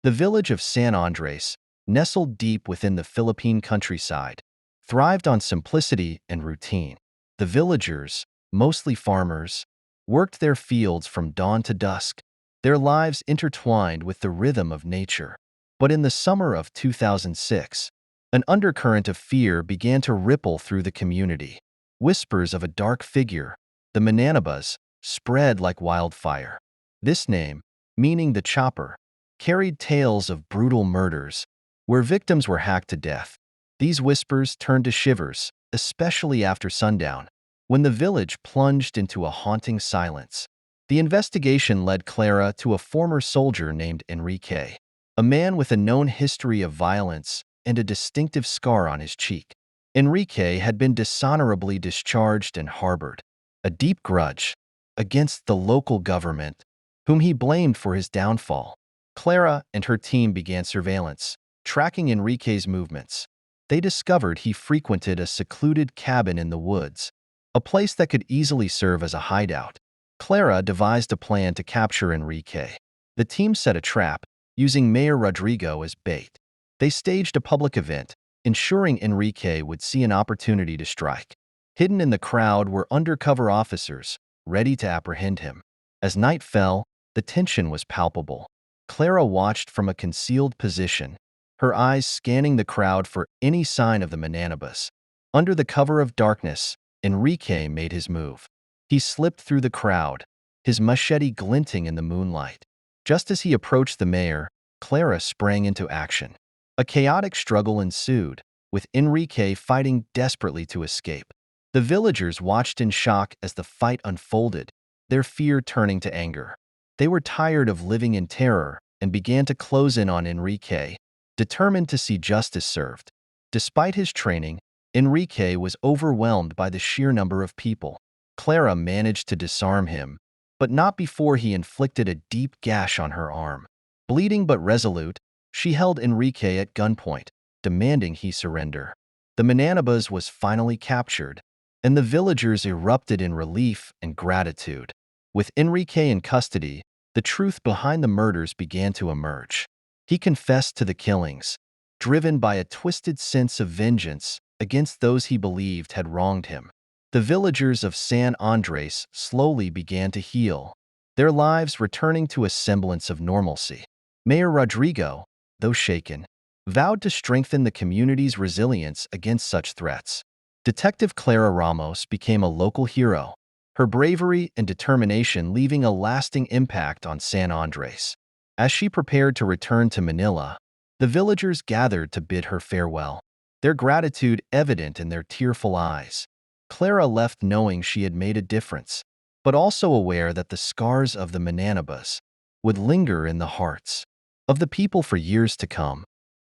The village of San Andres, nestled deep within the Philippine countryside, thrived on simplicity and routine. The villagers, mostly farmers, worked their fields from dawn to dusk, their lives intertwined with the rhythm of nature. But in the summer of 2006, an undercurrent of fear began to ripple through the community. Whispers of a dark figure, the Mananabas, spread like wildfire. This name, meaning the chopper, carried tales of brutal murders, where victims were hacked to death. These whispers turned to shivers, especially after sundown, when the village plunged into a haunting silence. The investigation led Clara to a former soldier named Enrique, a man with a known history of violence and a distinctive scar on his cheek. Enrique had been dishonorably discharged and harbored a deep grudge against the local government, whom he blamed for his downfall. Clara and her team began surveillance, tracking Enrique's movements. They discovered he frequented a secluded cabin in the woods, a place that could easily serve as a hideout. Clara devised a plan to capture Enrique. The team set a trap, using Mayor Rodrigo as bait. They staged a public event, ensuring Enrique would see an opportunity to strike. Hidden in the crowd were undercover officers, ready to apprehend him. As night fell, the tension was palpable. Clara watched from a concealed position, her eyes scanning the crowd for any sign of the Mananabas. Under the cover of darkness, Enrique made his move. He slipped through the crowd, his machete glinting in the moonlight. Just as he approached the mayor, Clara sprang into action. A chaotic struggle ensued, with Enrique fighting desperately to escape. The villagers watched in shock as the fight unfolded, their fear turning to anger. They were tired of living in terror and began to close in on Enrique, determined to see justice served. Despite his training, Enrique was overwhelmed by the sheer number of people. Clara managed to disarm him, but not before he inflicted a deep gash on her arm. Bleeding but resolute, she held Enrique at gunpoint, demanding he surrender. The Mananabas was finally captured, and the villagers erupted in relief and gratitude. With Enrique in custody, the truth behind the murders began to emerge. He confessed to the killings, driven by a twisted sense of vengeance against those he believed had wronged him. The villagers of San Andres slowly began to heal, their lives returning to a semblance of normalcy. Mayor Rodrigo, though shaken, vowed to strengthen the community's resilience against such threats. Detective Clara Ramos became a local hero, her bravery and determination leaving a lasting impact on San Andres. As she prepared to return to Manila, the villagers gathered to bid her farewell, their gratitude evident in their tearful eyes. Clara left knowing she had made a difference, but also aware that the scars of the Mananabas would linger in the hearts of the people for years to come.